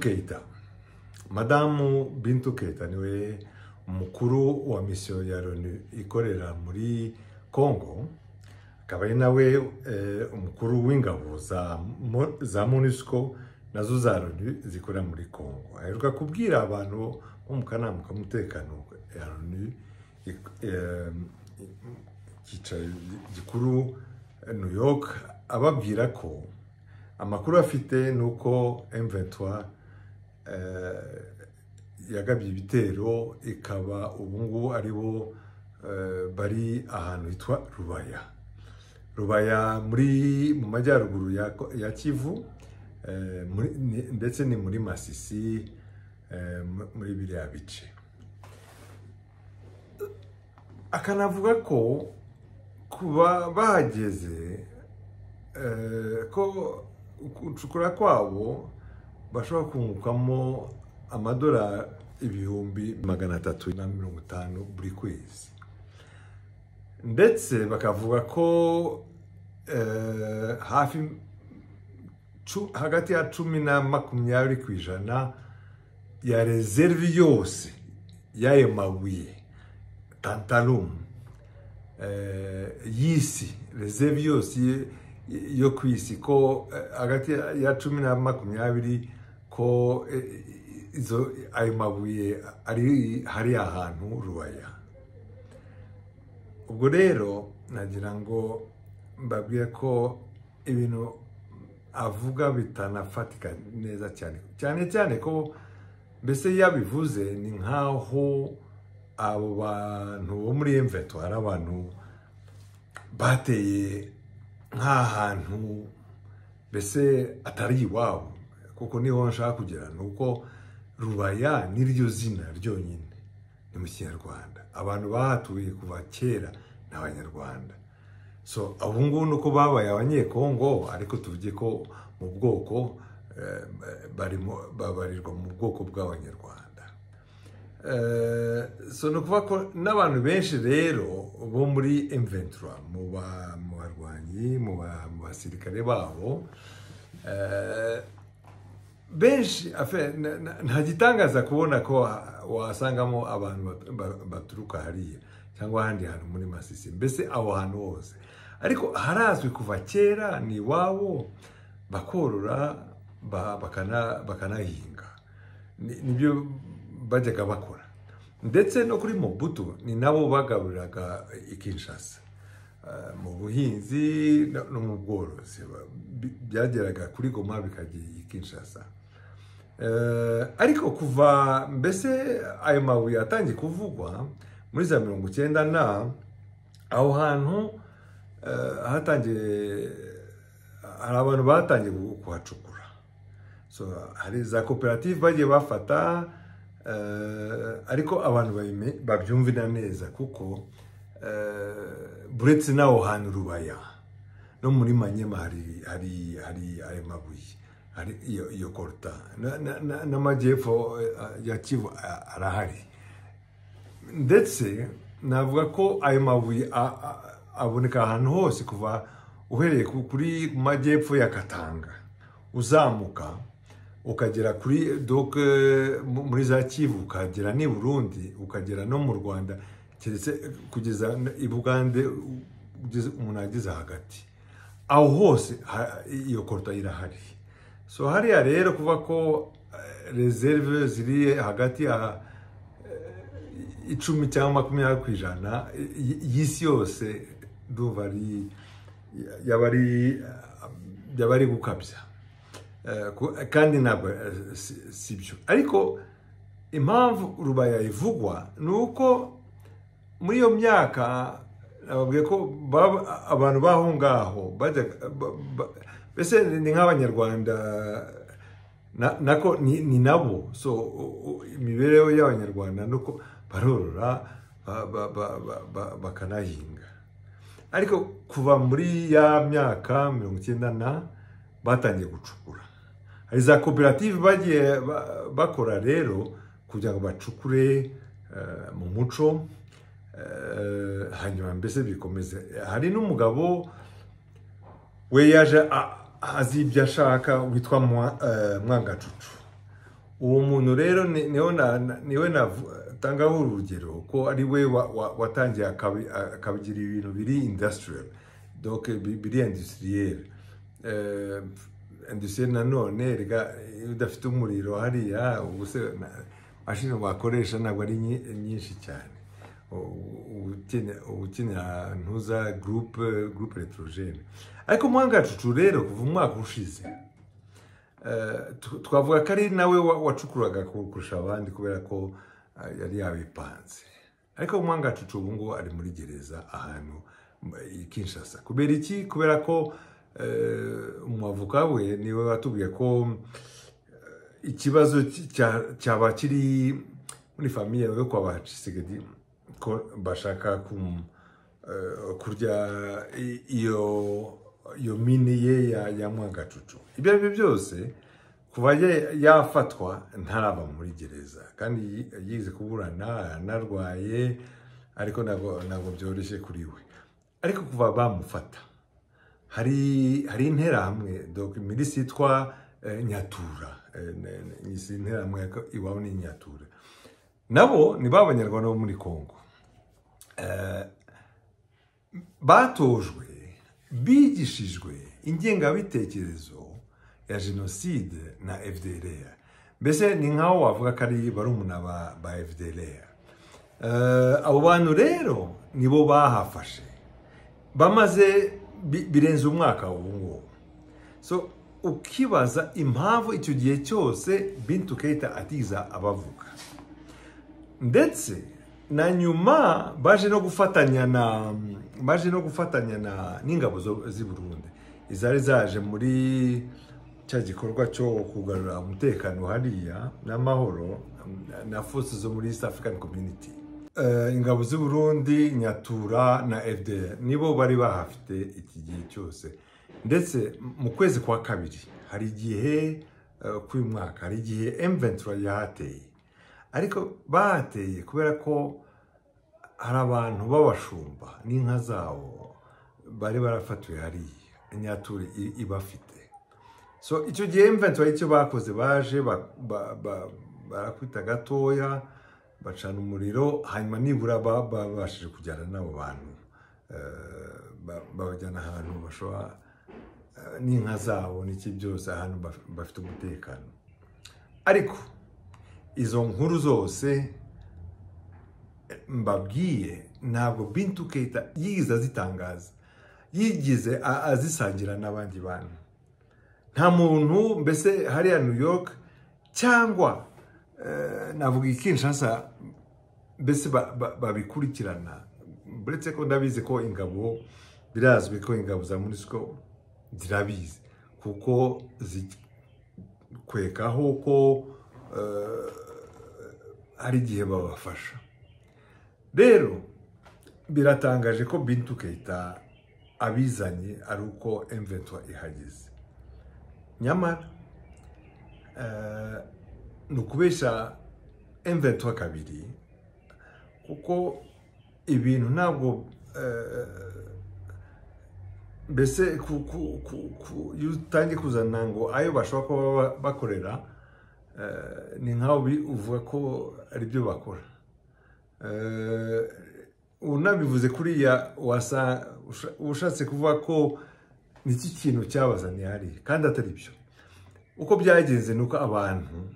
Keita. Madamu Bintou Keita niwe umukuru wa misiyo ya Loni ikorera muri Congo, akaba ari nawe umukuru w'ingabo za MONUSCO nazo za Loni zikorera muri Congo. Aheruka kubwira abantu bo mu kanama k'umutekano ya Loni gikuru New York, ababwira ko amakuru afite nuko M23 yagabye ibitero, ikaba ubungu aribo bari ahantu hitwa Rubaya mu majyaruguru ya Kivu, ndetse ni muri Masisi, muri biriya bice. Akanavuga ko kuba bahageze ko gucukura kwabo bashobora kungukamo amadolari 350 buri kwezi, ndetse bakavuga ko hagati ya 10 na 20% ya reserve yose y'ayo mabuye tantalum y'isi, reserve yose yo kwisi, ko hagati ya 10 na 20 ko ayo mabuye hari ahantu Rubaya. Ubwo rero nagira ngo mbabwire ko ibintu avuga bitanafatika neza cyane ko mbese yabivuze ni nkaho abo bantu bo muri M23 ari abantu bateye nk'ahantu mbese atari iwabo, kuko niho nshaka kugera nuko Rubaya niryo zina ryonyine ni mu Kinyarwanda. Abantu bahatuye kuva kera n'Abanyarwanda, so abungu nuko babaye Abanyekongo, ariko tuvuge ko mu bwoko babarirwa mu bwoko bw'Abanyarwanda. So nukuvuga ko n'abantu benshi rero bo muri M23 mu barwanyi, mu basirikare babo, benshi nta gitangaza kubona ko wasangamo abantu baturuka hariya cyangwa ahandi hantu muri Masisi, mbese abo hantu hose. Ariko harazwi kuva kera ni iwabo, bakorora bakanahinga, nibyo bajyaga bakora. Ndetse no kuri Mobutu ni nabo bagaburiraga Kinshasa mu buhinzi no mu bworozi, byageraga kuri Goma bikagiye Kinshasa. Ariko kuva mbese ayo mabuye atangiye kuvugwa muri za 90 na aho hantu hatangiye, hari abantu batangiye kuhacukura. So hari za koperative bagiye bafata, ariko abantu babyumvira neza, kuko buretse naho hantu Rubaya no muri Manyema hari ayo mabuye, hari iyo korta n'amajyepfo ya Kivu arahari. Ndetse navuga ko ayo mabuye aboneka ahantu hose, kuva uhereye kuri majyepfo ya Katanga uzamuka ukagera kuri muri za Kivu, ukagera ni Burundi, ukagera no mu Rwanda, kugeza i Bugande, umuntu ageze hagati aho hose iyo korta irahari. So hariya rero kuva ko reserve ziri hagati ya 10 cyangwa 20% y'isi yose, duva yabari gukabya, kandi ntabwo sibyo. Ariko impamvu Rubaya ivugwa nuko muri iyo myaka nababwiye ko abantu baho ngaho mbese ni nk'Abanyarwanda, nako ni nabo. So imibereho y'Abanyarwanda nuko barorora bakanahinga. Ariko kuva muri ya myaka 90 na batangiye gucukura, hari za koperative bagiye bakora rero kugira ngo bacukure mu muco, hanyuma mbese bikomeze. Hari n'umugabo we yaje azi ibyo ashaka witwa Mwangacucu. uwo muntu rero niwe natangaho urugero ko ari we watangiye akabigira ibintu biri industrial, donc biri industriel. Industriel nanone rega udafite umuriro hariya ubuse mashini wakoresha ntabwo ari nyinshi cyane, ukenera ntuza groupe electrogene. Ariko Mwanga Cucu rero kuva umwaka ushize twavuga ko ari nawe wacukuraga kurusha abandi kubera ko yari yabipanze. Ariko Mwanga Cucu ubu ngubu ari muri gereza ahantu i Kinshasa. Kubera iki? Kubera ko umwavoka we niwe watubwiye ko ikibazo cyaba kiri muri famiye yo kwa Bacisigedi, ko bashaka kurya iyo mini ye ya Mwanga Cucu. Ibyo aribyo byose kuva yafatwa ntaraba muri gereza, kandi yize kuburana narwaye, ariko ntabwo byoroshye kuri we. Ariko kuva bamufata hari interahamwe, donc milisi yitwa Nyatura, interahamwe iwabo ni Nyatura, nabo ni b'Abanyarwanda bo muri Kongo, batojwe bigishijwe ingengabitekerezo ya jenoside na FDLR. Mbese ni nkaho wavuga ko ari barumuna ba FDLR. Abo bantu rero nibo bahafashe bamaze birenze umwaka ubu. So ukibaza impamvu icyo gihe cyose Bintou Keita atiza abavuga, ndetse na nyuma baje no gufatanya n'ingabo z'i Burundi izari zaje muri cya gikorwa cyo kugarura umutekano hariya n'amahoro na forces zo muri East African Community. Ingabo z'i Burundi, Nyatura na FDR nibo bari bahafite iki gihe cyose. Ndetse mu kwezi kwa kabiri hari igihe k'uyu mwaka hari igihe M23 yahateye, ariko bahateye kubera ko hari abantu b'abashumba n'inka zabo bari barafatuye hariya, Nyatura ibafite. So icyo gihe M23 icyo bakoze baje barakwita gatoya, bacana umuriro, hanyuma nibura babashije kujyana n'abo bantu, babajyana ahantu bashobora n'inka zabo n'iki byose, ahantu bafite umutekano. Ariko izo nkuru zose mbabwiye ntabwo Bintou Keita yigize azitangaza, yigize azisangira n'abandi bantu. Nta muntu mbese hariya New York cyangwa navuga i Kinshasa mbese babikurikirana, buretse ko ndabizi ko ingabo, birazwi ko ingabo za MONUSCO zirabizi kuko zikwekaho ko hari igihe babafasha. Rero biratangaje ko Bintou Keita abizanye ari uko M23 ihageze. Nyamara ni ukubesha M23 kabiri, kuko ibintu ntabwo mbese iyo utangiye kuzana ngo ayo bashobora kuba bakorera, ni nkaho uvuga ko ari byo bakora. Unabivuze kuriya ushatse kuvuga ko niki kintu cyabazaniye hari, kandi atari byo. Uko byagenze nuko abantu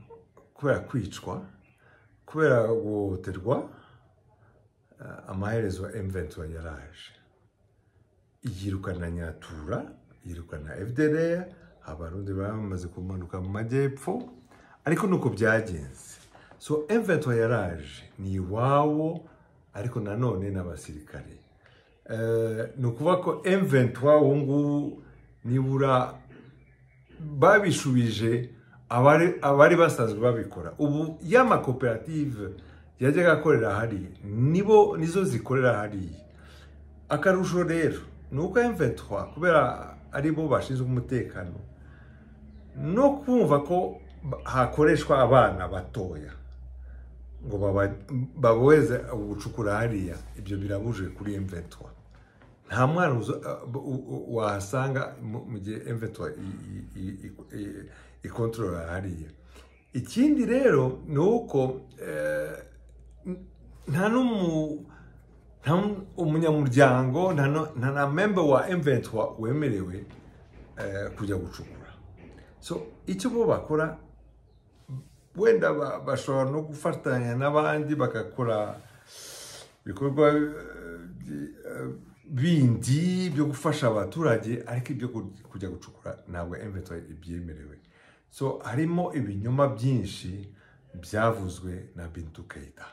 kubera kwicwa, kubera guhohoterwa, amaherezo M23 yaraje yirukana Nyatura, yirukana FDLR, abarundi bamaze kumanuka mu majyepfo, ariko nuko byagenze. So M23 yaraje ni iwabo, ariko nanone n'abasirikare. Ni ukuvuga ko M23 ubu ngubu nibura babishubije abari basanzwe babikora. Ubu y'amakoperative yajyaga akorera hari nizo zikorera hari. Akarusho rero ni uko M23 kubera ari bo bashinzwe umutekano no kumva ko hakoreshwa abana batoya ngo baboweze ubucukura hariya, ibyo birabujije kuri M23. Nta mwana wahasanga mu gihe M23 ikontorora hariya. ikindi rero ni uko nta umunyamuryango nta na member wa M23 wemerewe kujya gucukura. So icyo bo bakora wenda bashobora no gufatanya n'abandi bagakora bikorwa bindi byo gufasha abaturage, ariko ibyo kujya gucukura ntabwo M23 ibyemerewe. So harimo ibinyoma byinshi byavuzwe na Bintou Keita.